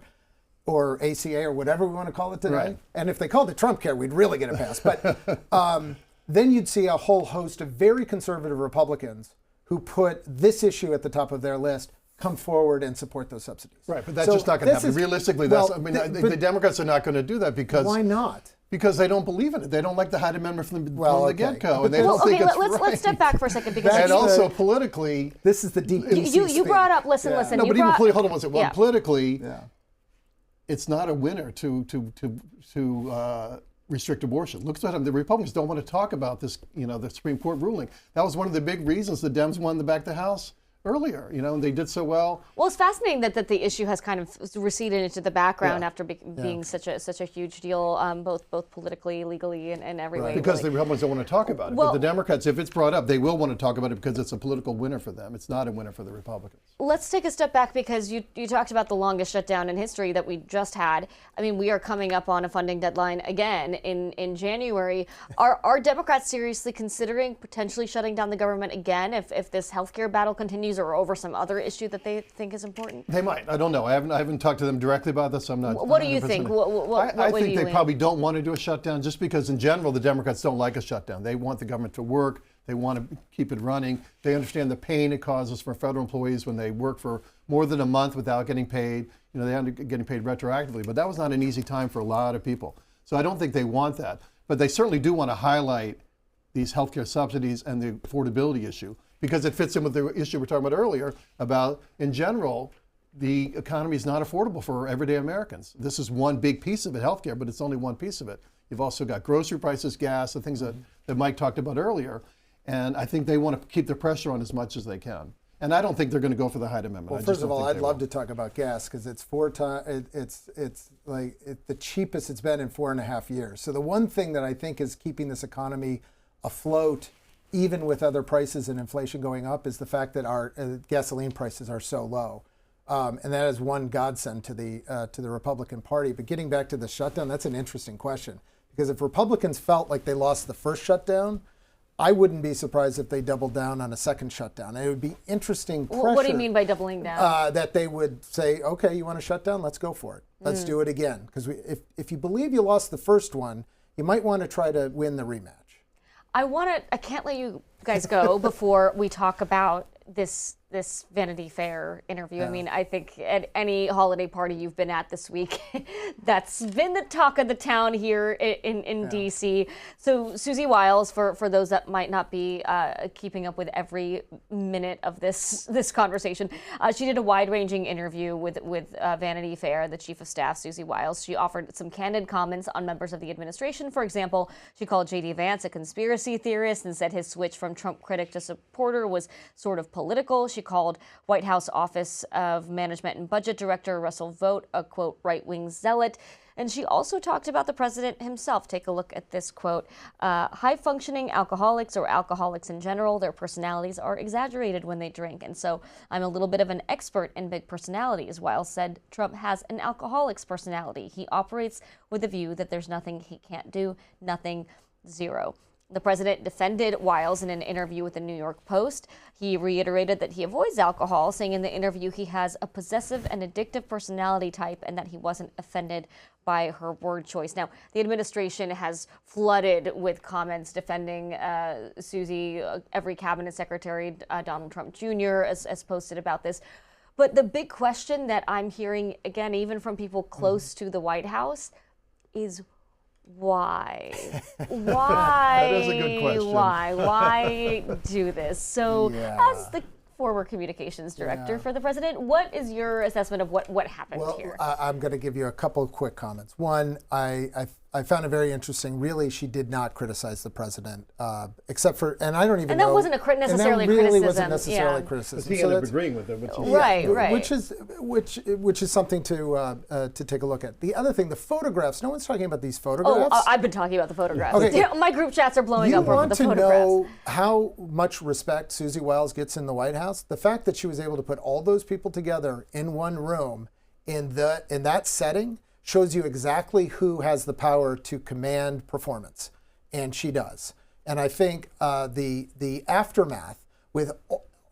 or ACA, or whatever we want to call it today. Right. And if they called it Trump Care, we'd really get it passed. But then you'd see a whole host of very conservative Republicans who put this issue at the top of their list come forward and support those subsidies. Right, but that's just not going to happen. Realistically, the Democrats are not going to do that because... Why not? Because they don't believe in it. They don't like the Hyde Amendment from the get-go, and they don't think it's right. Let's step back for a second, because and also politically, this is the deep. You brought up. Listen. No, but even hold on one second. Well, politically. Yeah. It's not a winner to restrict abortion. Look at them. The Republicans don't want to talk about this, the Supreme Court ruling. That was one of the big reasons the Dems won the back of the House earlier, and they did so well. Well, it's fascinating that the issue has kind of receded into the background after being such a huge deal, both politically, legally, and every way. Because the Republicans don't want to talk about it. But the Democrats, if it's brought up, they will want to talk about it because it's a political winner for them. It's not a winner for the Republicans. Let's take a step back, because you talked about the longest shutdown in history that we just had. I mean, we are coming up on a funding deadline again in January. Are Democrats seriously considering potentially shutting down the government again if this healthcare battle continues, or over some other issue that they think is important? They might. I don't know. I haven't talked to them directly about this. I'm not. What do you think? I think they probably don't want to do a shutdown, just because in general the Democrats don't like a shutdown. They want the government to work. They want to keep it running. They understand the pain it causes for federal employees when they work for more than a month without getting paid. They end up getting paid retroactively. But that was not an easy time for a lot of people. So I don't think they want that. But they certainly do want to highlight these healthcare subsidies and the affordability issue, because it fits in with the issue we were talking about earlier about, in general, the economy is not affordable for everyday Americans. This is one big piece of it, healthcare, but it's only one piece of it. You've also got grocery prices, gas, the things that Mike talked about earlier. And I think they want to keep the pressure on as much as they can. And I don't think they're going to go for the Hyde Amendment. Well, first of all, I'd love to talk about gas because it's the cheapest it's been in 4.5 years. So the one thing that I think is keeping this economy afloat, even with other prices and inflation going up, is the fact that our gasoline prices are so low. And that is one godsend to the Republican Party. But getting back to the shutdown, that's an interesting question. Because if Republicans felt like they lost the first shutdown, I wouldn't be surprised if they doubled down on a second shutdown. It would be interesting pressure. What do you mean by doubling down? That they would say, okay, you want to shut down? Let's go for it. Let's do it again. Because if you believe you lost the first one, you might want to try to win the rematch. I can't let you guys go before we talk about this Vanity Fair interview. Yeah. I mean, I think at any holiday party you've been at this week, that's been the talk of the town here in DC. So Susie Wiles, for those that might not be keeping up with every minute of this conversation, she did a wide-ranging interview with Vanity Fair, the chief of staff, Susie Wiles. She offered some candid comments on members of the administration. For example, she called J.D. Vance a conspiracy theorist and said his switch from Trump critic to supporter was sort of political. She called White House Office of Management and Budget Director Russell Vought a, quote, right-wing zealot. And she also talked about the president himself. Take a look at this quote. High-functioning alcoholics or alcoholics in general, their personalities are exaggerated when they drink. And so I'm a little bit of an expert in big personalities. Wiles said Trump has an alcoholic's personality. He operates with the view that there's nothing he can't do, nothing, zero. The president defended Wiles in an interview with the New York Post. He reiterated that he avoids alcohol, saying in the interview he has a possessive and addictive personality type and that he wasn't offended by her word choice. Now, the administration has flooded with comments defending Susie. Every cabinet secretary, Donald Trump Jr., has posted about this. But the big question that I'm hearing, again, even from people close to the White House, is why? Why? That is a good question. Why do this? So, as the former communications director for the president, what is your assessment of what happened here? I'm going to give you a couple of quick comments. One, I found it very interesting. Really, she did not criticize the president, except for, and I don't even know. And that wasn't necessarily criticism. Really wasn't necessarily criticism. He ended up agreeing with it. Right. Which is something to take a look at. The other thing, the photographs. No one's talking about these photographs. Oh, I've been talking about the photographs. Okay. My group chats are blowing up over the photographs. You want to know how much respect Susie Wiles gets in the White House? The fact that she was able to put all those people together in one room in that setting shows you exactly who has the power to command performance, and she does. And I think the aftermath with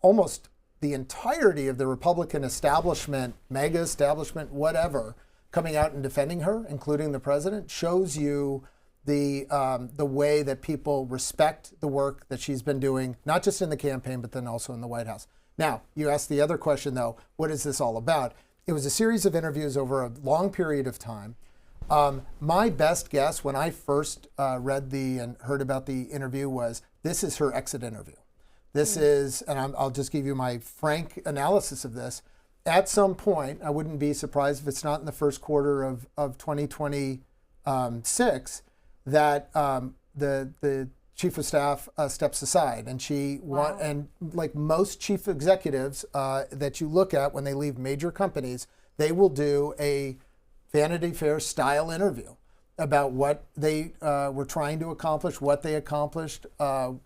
almost the entirety of the Republican establishment, mega establishment, whatever, coming out and defending her, including the president, shows you the way that people respect the work that she's been doing, not just in the campaign, but then also in the White House. Now, you asked the other question, though, what is this all about? It was a series of interviews over a long period of time. My best guess when I first read and heard about the interview was this is her exit interview. This is, and I'll just give you my frank analysis of this. At some point, I wouldn't be surprised if it's not in the first quarter of 2026, that the chief of staff steps aside, and and like most chief executives that you look at when they leave major companies, they will do a Vanity Fair style interview about what they were trying to accomplish, what they accomplished, how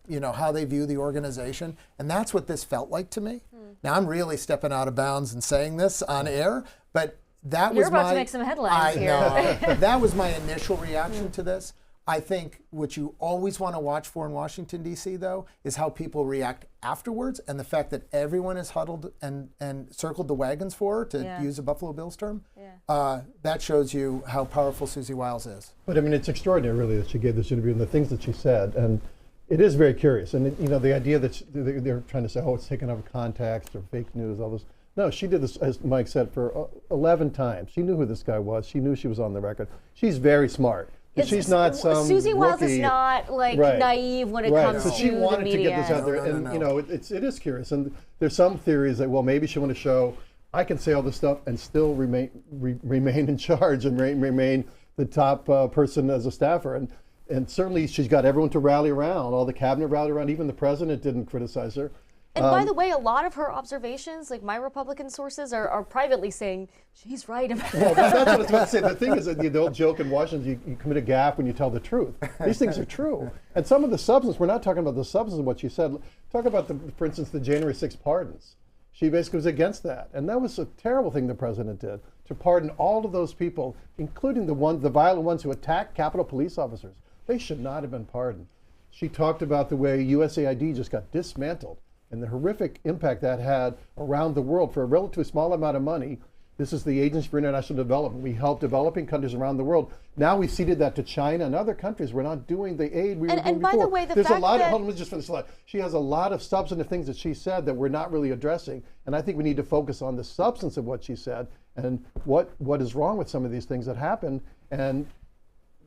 they view the organization, and that's what this felt like to me. Now I'm really stepping out of bounds and saying this on air, but You're about to make some headlines here. I know. That was my initial reaction to this. I think what you always want to watch for in Washington, D.C., though, is how people react afterwards, and the fact that everyone is huddled and circled the wagons for her, to use a Buffalo Bills term. That shows you how powerful Susie Wiles is. But I mean, it's extraordinary, really, that she gave this interview and the things that she said. And it is very curious. And, the idea that they're trying to say, oh, it's taken out of context or fake news, all this. No, she did this, as Mike said, for 11 times. She knew who this guy was. She knew she was on the record. She's very smart. She's not some Susie Wiles is rookie. not like Right. naive when it Right. comes So to she the wanted media. to get this out there, and you know, it is curious. And there's some theories that, well, maybe she wanted to show I can say all this stuff and still remain in charge and remain the top person as a staffer. And certainly she's got everyone to rally around. All the cabinet rallied around. Even the president didn't criticize her. And by the way, a lot of her observations, like my Republican sources, are privately saying she's right about Well, that's what I was about to say. The thing is that the old joke in Washington, you commit a gaffe when you tell the truth. These things are true. And some of the substance, we're not talking about the substance of what she said. Talk about, for instance, the January 6th pardons. She basically was against that. And that was a terrible thing the president did, to pardon all of those people, including the violent ones who attacked Capitol Police officers. They should not have been pardoned. She talked about the way USAID just got dismantled and the horrific impact that had around the world for a relatively small amount of money. This is the Agency for International Development. We help developing countries around the world. Now we've ceded that to China and other countries. We're not doing the aid we were doing and before. by the way, There's a lot of, hold on, let me just finish the slide. She has a lot of substantive things that she said that we're not really addressing. And I think we need to focus on the substance of what she said and what is wrong with some of these things that happened. And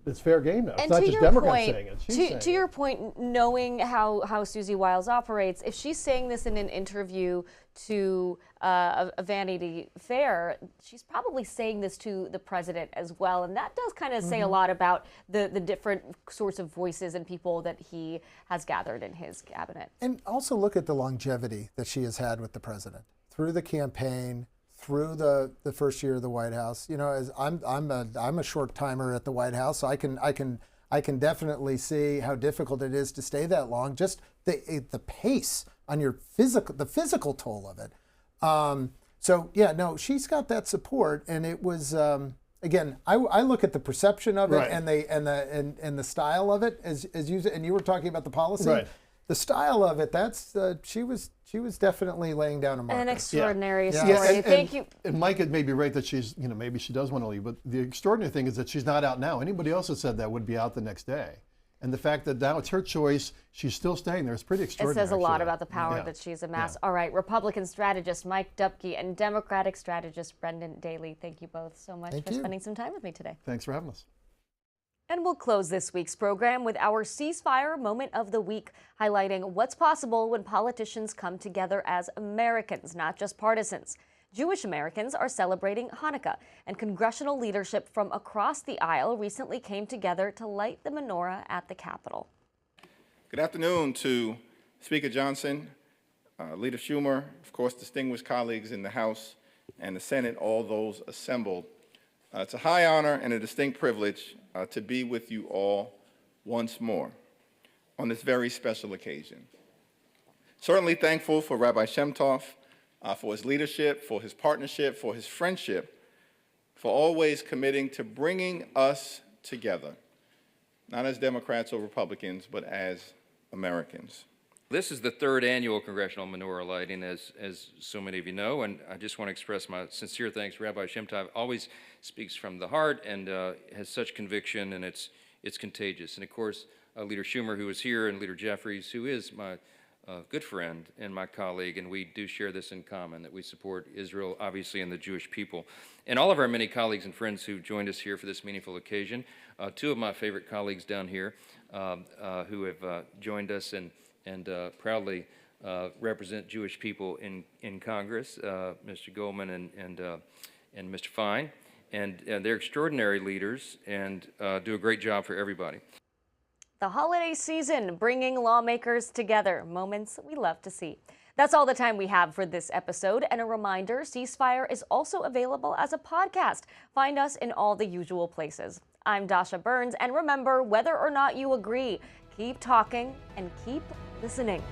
it's fair game now. It's And not to just your Democrats point, saying it. She's saying to your point, knowing how Susie Wiles operates, if she's saying this in an interview to a Vanity Fair, she's probably saying this to the president as well. And that does kind of say a lot about the different sorts of voices and people that he has gathered in his cabinet. And also look at the longevity that she has had with the president through the campaign, through the first year of the White House. You know, as I'm a short timer at the White House, so I can definitely see how difficult it is to stay that long. Just the pace on your physical toll of it. So yeah, no, she's got that support, and it was again. I look at the perception of it Right. and the style of it as you and you were talking about the policy. Right. The style of it, that's she was definitely laying down a marker. An extraordinary Yeah. story. and, Thank you. And Mike may be right that she's, you know, maybe she does want to leave, but the extraordinary thing is that she's not out now. Anybody else that said that would be out the next day. And the fact that now it's her choice, she's still staying there, is pretty It extraordinary. says a lot actually. about the power Yeah. that she's amassed. All right, Republican strategist Mike Dubke and Democratic strategist Brendan Daly, thank you both so much for spending some time with me today. Thanks for having us. And we'll close this week's program with our ceasefire moment of the week, highlighting what's possible when politicians come together as Americans, not just partisans. Jewish Americans are celebrating Hanukkah, and congressional leadership from across the aisle recently came together to light the menorah at the Capitol. Good afternoon to Speaker Johnson, Leader Schumer, of course, distinguished colleagues in the House and the Senate, all those assembled. It's a high honor and a distinct privilege to be with you all once more on this very special occasion. Certainly thankful for Rabbi Shemtov, for his leadership, for his partnership, for his friendship, for always committing to bringing us together, not as Democrats or Republicans, but as Americans. This is the third annual congressional menorah lighting, as so many of you know, and I just want to express my sincere thanks. Rabbi Shemtov always speaks from the heart and has such conviction, and it's contagious. And of course, Leader Schumer, who is here, and Leader Jeffries, who is my good friend and my colleague, and we do share this in common, that we support Israel, obviously, and the Jewish people. And all of our many colleagues and friends who joined us here for this meaningful occasion. Two of my favorite colleagues down here who have joined us and proudly represent Jewish people in Congress, Mr. Goldman and Mr. Fine. And they're extraordinary leaders and do a great job for everybody. The holiday season, bringing lawmakers together, moments we love to see. That's all the time we have for this episode. And a reminder, Ceasefire is also available as a podcast. Find us in all the usual places. I'm Dasha Burns, and remember, whether or not you agree, keep talking and keep listening.